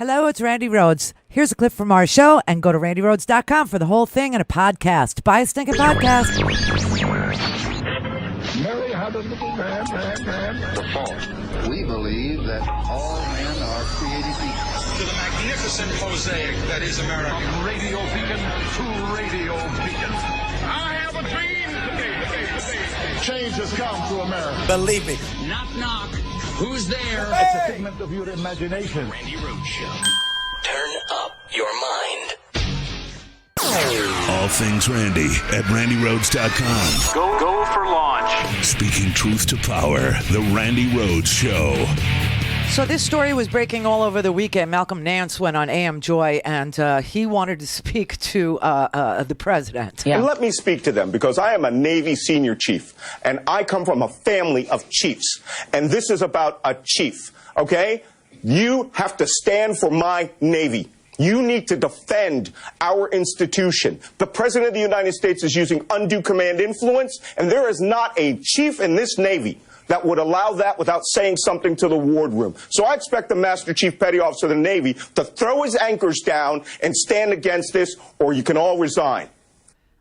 Hello, it's Randi Rhodes. Here's a clip from our show, and go to randyrhodes.com for the whole thing and a podcast. Buy a stinking podcast. Mary had a little man. The fall. We believe that all men are created equal. To the magnificent mosaic that is America. From radio beacon to radio beacon. I have a dream today. Change has come to America. Believe me. Knock, knock. Who's there? It's a figment of your imagination. Randi Rhodes Show. Turn up your mind. All things Randy at randyrhodes.com. Go for launch. Speaking truth to power, the Randi Rhodes Show. So this story was breaking all over the weekend. Malcolm Nance went on AM Joy, and he wanted to speak to the president. And let me speak to them, because I am a Navy senior chief, and I come from a family of chiefs. And this is about a chief, okay? You have to stand for my Navy. You need to defend our institution. The President of the United States is using undue command influence, and there is not a chief in this Navy that would allow that without saying something to the wardroom. So I expect the Master Chief Petty Officer of the Navy to throw his anchors down and stand against this, or you can all resign.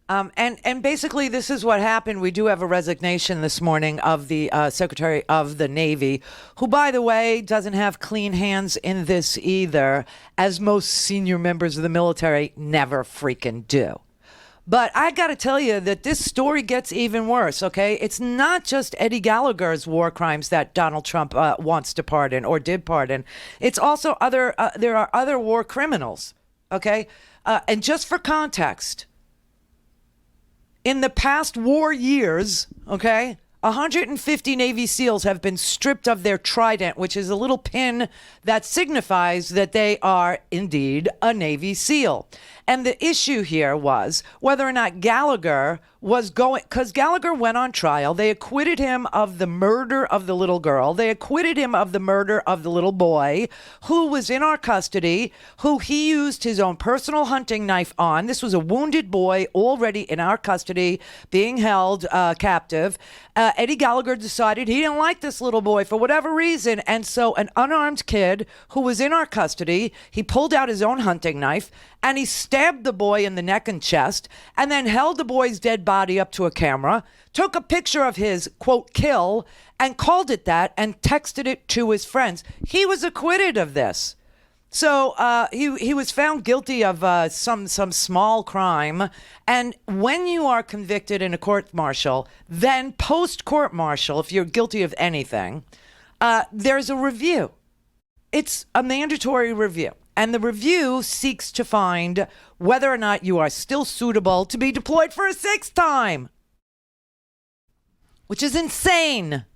And basically, this is what happened. We do have a resignation this morning of the Secretary of the Navy, who, by the way, doesn't have clean hands in this either, as most senior members of the military never freaking do. But I got to tell you that this story gets even worse, okay? It's not just Eddie Gallagher's war crimes that Donald Trump wants to pardon or did pardon. It's also there are other war criminals, okay? And just for context, in the past war years, okay, 150 Navy SEALs have been stripped of their trident, which is a little pin that signifies that they are indeed a Navy SEAL. And the issue here was whether or not Gallagher was going, because Gallagher went on trial. They acquitted him of the murder of the little girl. They acquitted him of the murder of the little boy who was in our custody, who he used his own personal hunting knife on. This was a wounded boy already in our custody being held captive. Eddie Gallagher decided he didn't like this little boy for whatever reason. And so an unarmed kid who was in our custody, he pulled out his own hunting knife and he stabbed the boy in the neck and chest, and then held the boy's dead body up to a camera, took a picture of his, quote, kill, and called it that and texted it to his friends. He was acquitted of this. So he was found guilty of some small crime. And when you are convicted in a court-martial, then post-court-martial, if you're guilty of anything, there's a review. It's a mandatory review. And the review seeks to find whether or not you are still suitable to be deployed for a sixth time, which is insane.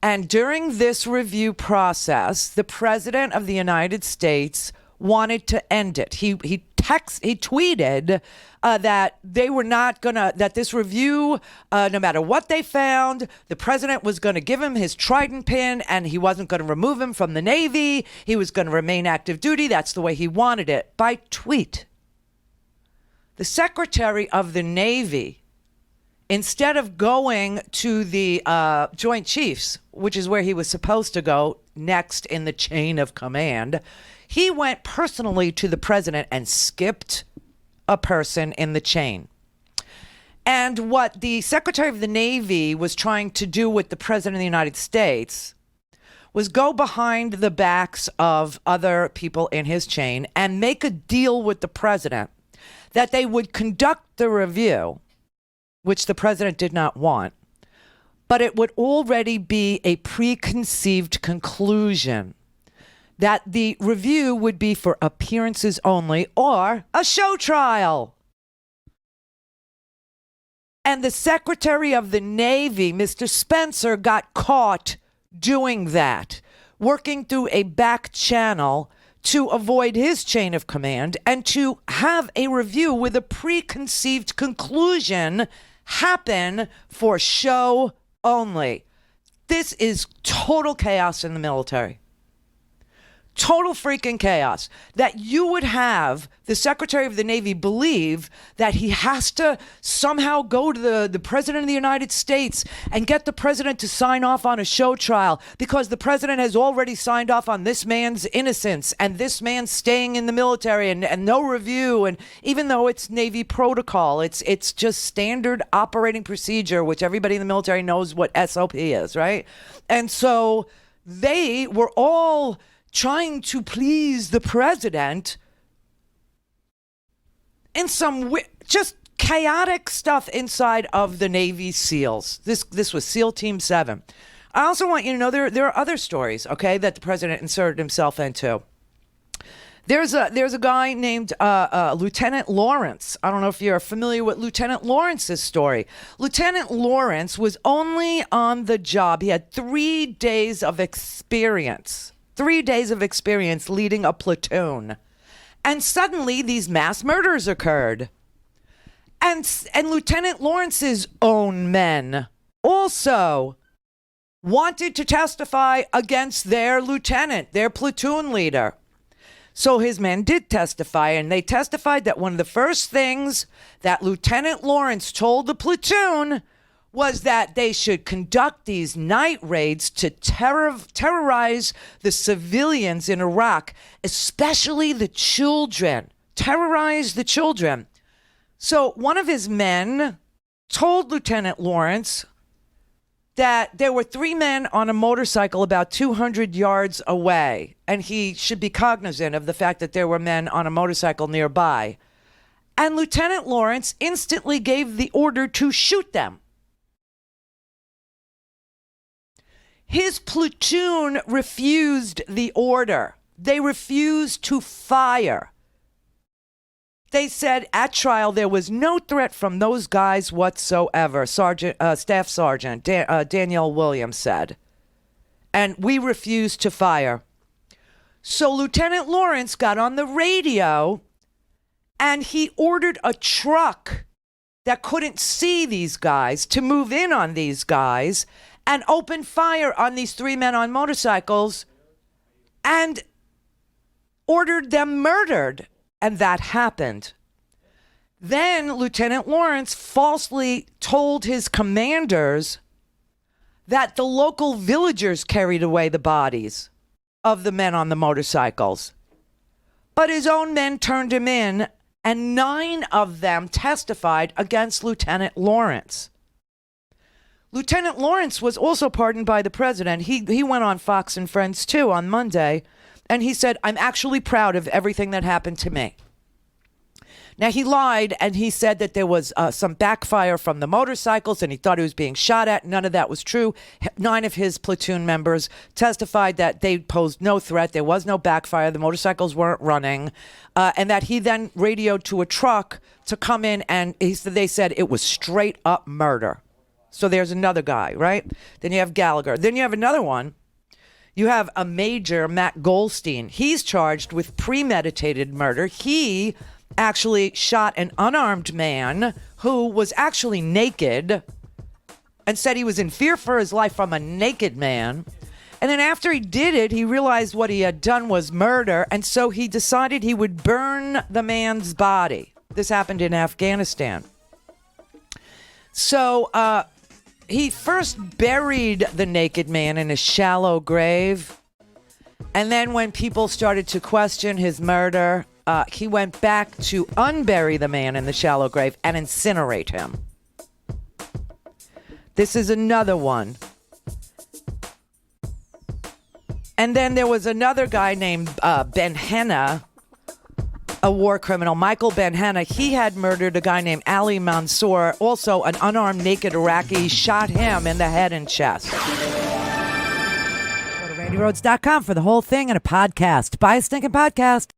And during this review process, the President of the United States wanted to end it. He tweeted that they were not gonna, that this review, no matter what they found, the president was going to give him his trident pin and he wasn't going to remove him from the Navy. He was going to remain active duty. That's the way he wanted it, by tweet. The Secretary of the Navy, instead of going to the Joint Chiefs, which is where he was supposed to go next in the chain of command, he went personally to the president and skipped a person in the chain. And what the Secretary of the Navy was trying to do with the President of the United States was go behind the backs of other people in his chain and make a deal with the president that they would conduct the review, which the president did not want, but it would already be a preconceived conclusion that the review would be for appearances only or a show trial. And the Secretary of the Navy, Mr. Spencer, got caught doing that, working through a back channel to avoid his chain of command and to have a review with a preconceived conclusion happen for show only. This is total chaos in the military. Total freaking chaos. That you would have the Secretary of the Navy believe that he has to somehow go to the President of the United States and get the President to sign off on a show trial because the President has already signed off on this man's innocence and this man's staying in the military and no review. And even though it's Navy protocol, it's just standard operating procedure, which everybody in the military knows what SOP is, right? And so they were all trying to please the president in some just chaotic stuff inside of the Navy SEALs. This was SEAL Team 7. I also want you to know there are other stories, okay, that the president inserted himself into. There's a guy named Lieutenant Lawrence. I don't know if you're familiar with Lieutenant Lawrence's story. Lieutenant Lawrence was only on the job. He had 3 days of experience. 3 days of experience leading a platoon. And suddenly these mass murders occurred. And Lieutenant Lawrence's own men also wanted to testify against their lieutenant, their platoon leader. So his men did testify, and they testified that one of the first things that Lieutenant Lawrence told the platoon was that they should conduct these night raids to terrorize the civilians in Iraq, especially the children. Terrorize the children. So one of his men told Lieutenant Lawrence that there were 3 men on a motorcycle about 200 yards away, and he should be cognizant of the fact that there were men on a motorcycle nearby. And Lieutenant Lawrence instantly gave the order to shoot them. His platoon refused the order. They refused to fire. They said at trial there was no threat from those guys whatsoever, Staff Sergeant Danielle Williams said. And we refused to fire. So Lieutenant Lawrence got on the radio and he ordered a truck that couldn't see these guys to move in on these guys and open fire on these 3 men on motorcycles and ordered them murdered. And that happened. Then Lieutenant Lawrence falsely told his commanders that the local villagers carried away the bodies of the men on the motorcycles. But his own men turned him in, and 9 of them testified against Lieutenant Lawrence. Lieutenant Lawrence was also pardoned by the president. He went on Fox and Friends too on Monday, and he said, "I'm actually proud of everything that happened to me." Now, he lied, and he said that there was some backfire from the motorcycles, and he thought he was being shot at. None of that was true. 9 of his platoon members testified that they posed no threat. There was no backfire. The motorcycles weren't running, and that he then radioed to a truck to come in, and they said it was straight up murder. So there's another guy, right? Then you have Gallagher. Then you have another one. You have a Major, Matt Goldstein. He's charged with premeditated murder. He actually shot an unarmed man who was actually naked and said he was in fear for his life from a naked man. And then after he did it, he realized what he had done was murder. And so he decided he would burn the man's body. This happened in Afghanistan. So he first buried the naked man in a shallow grave. And then when people started to question his murder, he went back to unbury the man in the shallow grave and incinerate him. This is another one. And then there was another guy named Ben Henna, a war criminal, Michael Ben Henna. He had murdered a guy named Ali Mansour, also an unarmed naked Iraqi, shot him in the head and chest. Go to RandyRhodes.com for the whole thing and a podcast. Buy a stinking podcast.